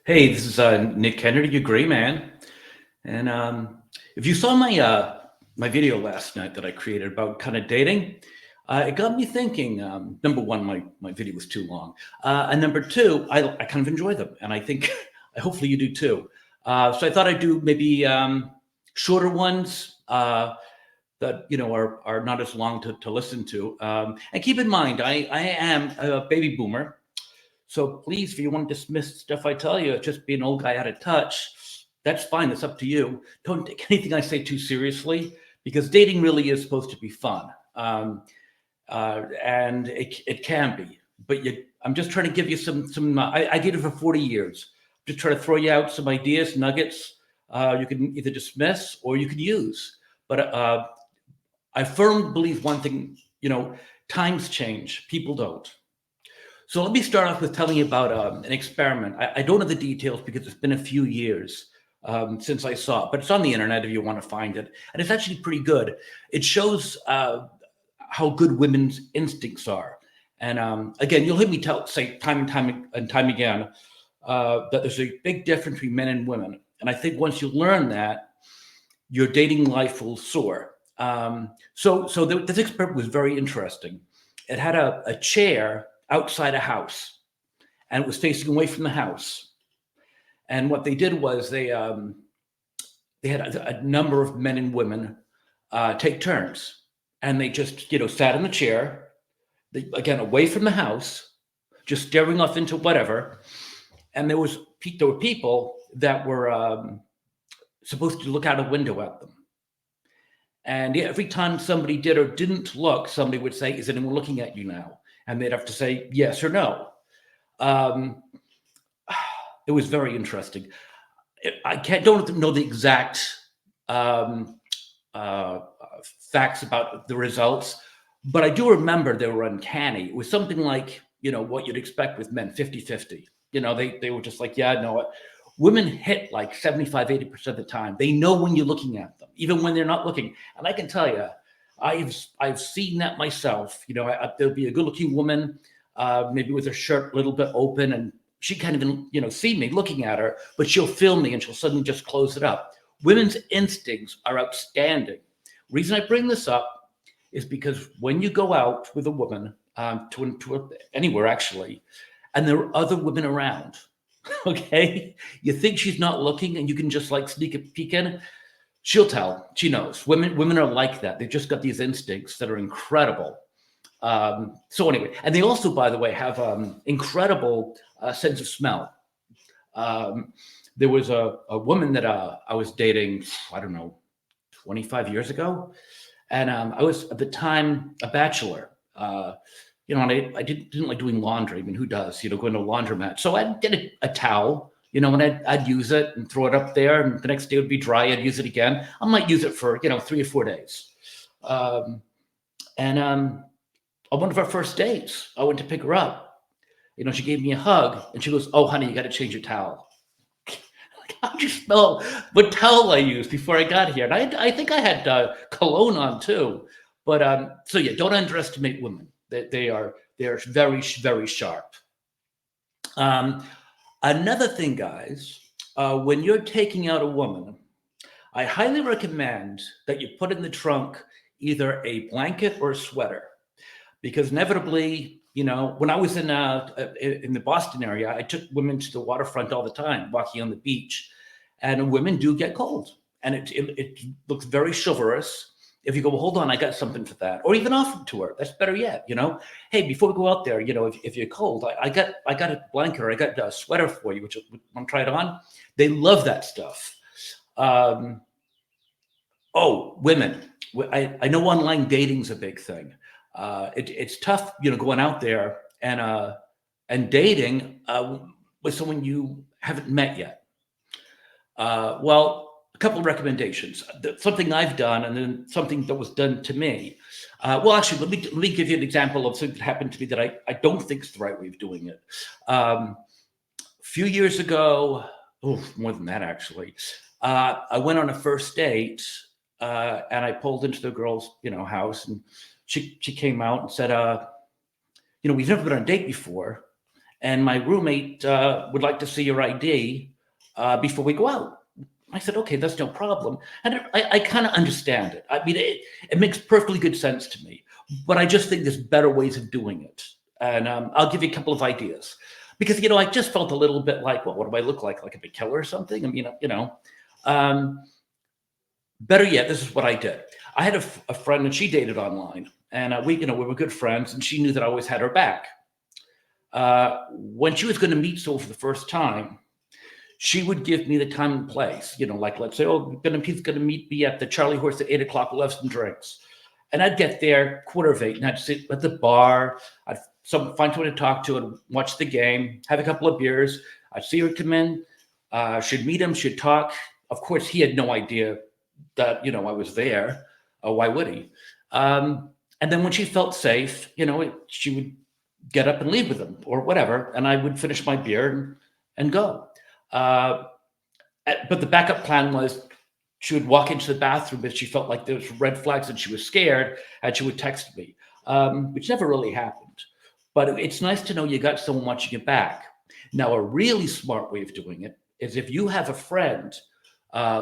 Hey, this is Nick Kennedy, your gray man. And if you saw my video last night that I created about kind of dating, it got me thinking. Number one, my video was too long, and number two, I kind of enjoy them, and I think hopefully you do too. So I thought I'd do maybe shorter ones that are not as long to listen to. And keep in mind, I am a baby boomer. So please, if you want to dismiss stuff I tell you, just be an old guy out of touch. That's fine. That's up to you. Don't take anything I say too seriously because dating really is supposed to be fun, and it can be. But I'm just trying to give you some. I did it for 40 years. Just trying to throw you out some ideas, nuggets. You can either dismiss or you can use. But I firmly believe one thing. Times change. People don't. So let me start off with telling you about an experiment. I don't know the details because it's been a few years since I saw it, but it's on the internet if you want to find it. And it's actually pretty good. It shows how good women's instincts are. And again, you'll hear me say time and time again that there's a big difference between men and women. And I think once you learn that, your dating life will soar. This experiment was very interesting. It had a chair outside a house, and it was facing away from the house. And what they did was they had a number of men and women take turns, and they just sat in the chair, again away from the house, just staring off into whatever. And there were people that were supposed to look out a window at them. And every time somebody did or didn't look, somebody would say, "Is anyone looking at you now?" And they'd have to say yes or no. It was very interesting. Don't know the exact facts about the results, but I do remember they were uncanny. It was something like, what you'd expect with men, 50-50. They were just like, yeah, no, women hit like 75-80% of the time. They know when you're looking at them, even when they're not looking. And I can tell you, I've seen that myself. There'll be a good-looking woman, maybe with her shirt a little bit open, and she can't even, see me looking at her, but she'll film me and she'll suddenly just close it up. Women's instincts are outstanding. Reason I bring this up is because when you go out with a woman to anywhere actually, and there are other women around, okay, you think she's not looking, and you can just like sneak a peek in. She'll tell. She knows. Women are like that. They've just got these instincts that are incredible. So anyway, and they also, by the way, have incredible sense of smell. There was a woman that I was dating, I don't know, 25 years ago, and I was at the time a bachelor. And I didn't like doing laundry. I mean, who does? Go into a laundromat. So I'd get a towel, and I'd use it and throw it up there, and the next day it would be dry. I'd use it again. I might use it for 3 or 4 days. And on one of our first dates, I went to pick her up. She gave me a hug, and she goes, "Oh, honey, you got to change your towel." Like, how'd you smell what towel I used before I got here? And I think I had cologne on too. But so yeah, don't underestimate women. They are very, very sharp. Another thing, guys, when you're taking out a woman, I highly recommend that you put in the trunk either a blanket or a sweater, because inevitably, when I was in the Boston area, I took women to the waterfront all the time, walking on the beach, and women do get cold, and it looks very chivalrous. If you go, well, hold on, I got something for that, or even offer it to her, that's better yet. Hey, before we go out there, if you're cold, I got a blanket or I got a sweater for you, which you want to try it on. They love that stuff. Women. I know online dating's a big thing. It's tough, going out there and dating with someone you haven't met yet. Well, a couple of recommendations. Something I've done, and then something that was done to me. Actually, let me give you an example of something that happened to me that I don't think is the right way of doing it. A few years ago, more than that actually, I went on a first date, and I pulled into the girl's house, and she came out and said, we've never been on a date before, and my roommate would like to see your ID before we go out. I said, okay, that's no problem. And I kind of understand it. I mean, it makes perfectly good sense to me, but I just think there's better ways of doing it. And I'll give you a couple of ideas because, I just felt a little bit like, well, what do I look like? Like I'm a killer or something? I mean, better yet, this is what I did. I had a friend and she dated online, and we were good friends, and she knew that I always had her back. When she was going to meet someone for the first time, she would give me the time and place, like let's say, oh, he's going to meet me at the Charlie Horse at 8:00. We'll have some drinks. And I'd get there 7:45, and I'd sit at the bar. I'd find someone to talk to and watch the game, have a couple of beers. I'd see her come in. She'd meet him. She'd talk. Of course, he had no idea that, I was there. Why would he? And then when she felt safe, she would get up and leave with him or whatever. And I would finish my beer and go. But the backup plan was she would walk into the bathroom if she felt like there was red flags and she was scared, and she would text me, which never really happened. But it's nice to know you got someone watching your back. Now, a really smart way of doing it is if you have a friend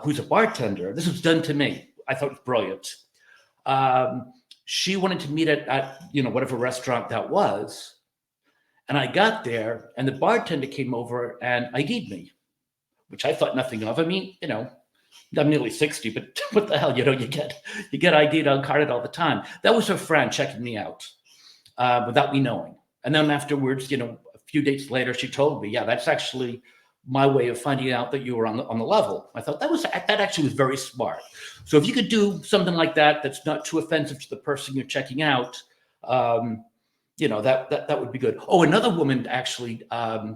who's a bartender. This was done to me. I thought it was brilliant. She wanted to meet at whatever restaurant that was. And I got there, and the bartender came over and ID'd me, which I thought nothing of. I mean, I'm nearly 60, but what the hell, you get ID'd on carded all the time. That was her friend checking me out without me knowing. And then afterwards, a few dates later, she told me, yeah, that's actually my way of finding out that you were on the level. I thought that actually was very smart. So if you could do something like that, that's not too offensive to the person you're checking out, that would be good. Oh, another woman actually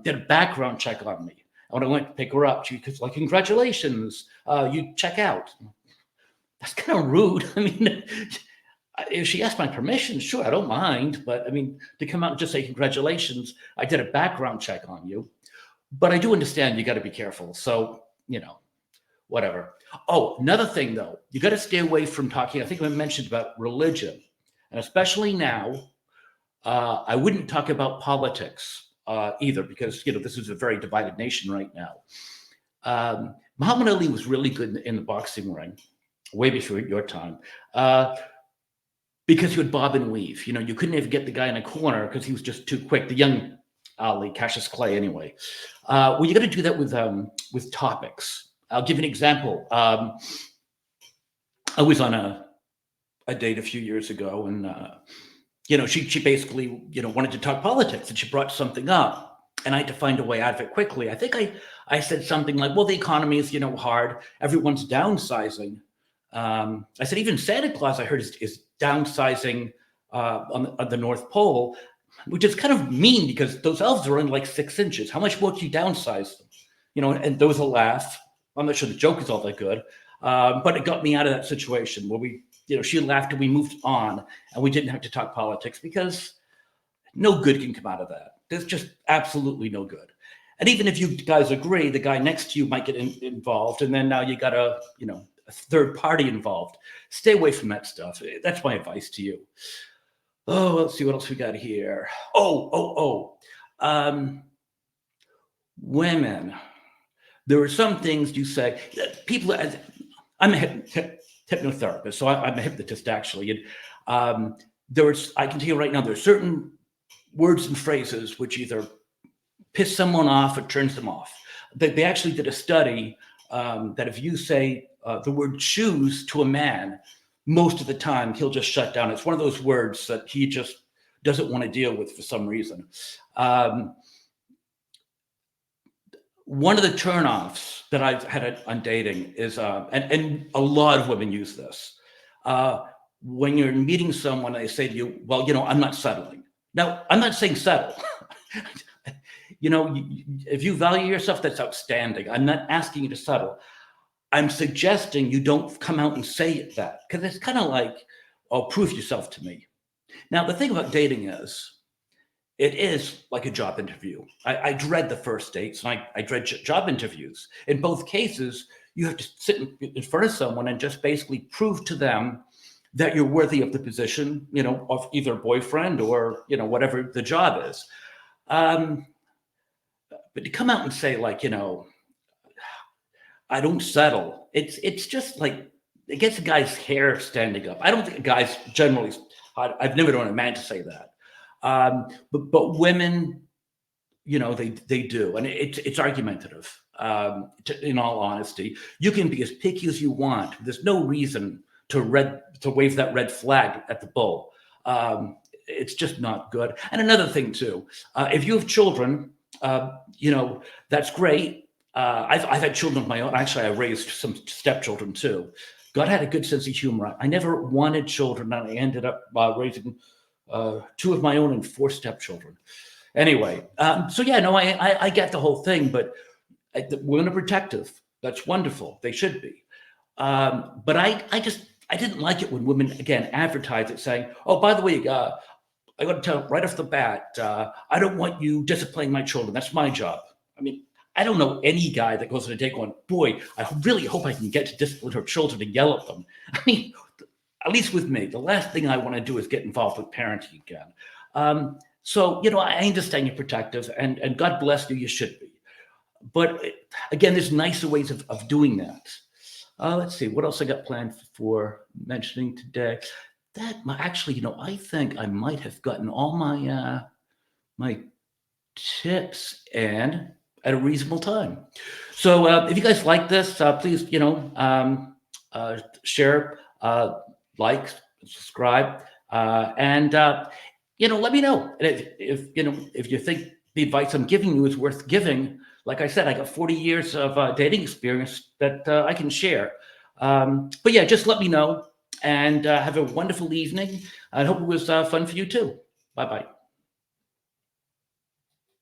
did a background check on me. When I went to pick her up, she was like, congratulations, you check out. That's kind of rude. I mean, if she asked my permission, sure, I don't mind. But I mean, to come out and just say, congratulations, I did a background check on you. But I do understand you got to be careful. So, whatever. Oh, another thing, though, you got to stay away from talking. I think I mentioned about religion. And especially now, I wouldn't talk about politics either, because, this is a very divided nation right now. Muhammad Ali was really good in the boxing ring, way before your time, because he would bob and weave. You couldn't even get the guy in a corner because he was just too quick. The young Ali, Cassius Clay, anyway. Well, you got to do that with topics. I'll give you an example. I was on a date a few years ago, and she basically wanted to talk politics, and she brought something up, and I had to find a way out of it quickly. I think I said something like, "Well, the economy is hard. Everyone's downsizing." I said even Santa Claus, I heard, is downsizing on the North Pole. Which is kind of mean because those elves are only like 6 inches. How much more can you downsize them? And there was a laugh. I'm not sure the joke is all that good, but it got me out of that situation where she laughed and we moved on, and we didn't have to talk politics because no good can come out of that. There's just absolutely no good. And even if you guys agree, the guy next to you might get involved, and then now you got a third party involved. Stay away from that stuff. That's my advice to you. Oh, let's see what else we got here. Women. There are some things you say. People, I'm a hypnotherapist, so I'm a hypnotist actually. And I can tell you right now, there are certain words and phrases which either piss someone off or turns them off. They actually did a study that if you say the word shoes to a man, most of the time he'll just shut down. It's one of those words that he just doesn't want to deal with for some reason. One of the turnoffs that I've had on dating is, and a lot of women use this, when you're meeting someone, they say to you, well, I'm not settling. Now, I'm not saying settle. If you value yourself, that's outstanding. I'm not asking you to settle. I'm suggesting you don't come out and say that, because it's kind of like, oh, prove yourself to me. Now, the thing about dating is, it is like a job interview. I dread the first dates, and I dread job interviews. In both cases, you have to sit in front of someone and just basically prove to them that you're worthy of the position, of either boyfriend or, whatever the job is. But to come out and say like, I don't settle. It's just like it gets a guy's hair standing up. I don't think guys generally. I've never known a man to say that. But women, they do, and it's argumentative. In all honesty, you can be as picky as you want. There's no reason to wave that red flag at the bull. It's just not good. And another thing too, if you have children, that's great. I've had children of my own. Actually, I raised some stepchildren too. God had a good sense of humor. I never wanted children, and I ended up raising 2 of my own and 4 stepchildren. Anyway, so yeah, no, I get the whole thing, but women are protective. That's wonderful. They should be. But I didn't like it when women again advertise it saying, "Oh, by the way, I got to tell right off the bat, I don't want you disciplining my children. That's my job." I mean, I don't know any guy that goes on a date going, "Boy, I really hope I can get to discipline her children and yell at them." I mean, at least with me, the last thing I want to do is get involved with parenting again. So, I understand you're protective, and God bless you, you should be. But again, there's nicer ways of doing that. Let's see, what else I got planned for mentioning today? Actually, I think I might have gotten all my tips in at a reasonable time. So if you guys like this, please, share, like, subscribe, and let me know. And if you think the advice I'm giving you is worth giving. Like I said, I got 40 years of dating experience that I can share. But yeah, just let me know, and have a wonderful evening. I hope it was fun for you too. Bye-bye.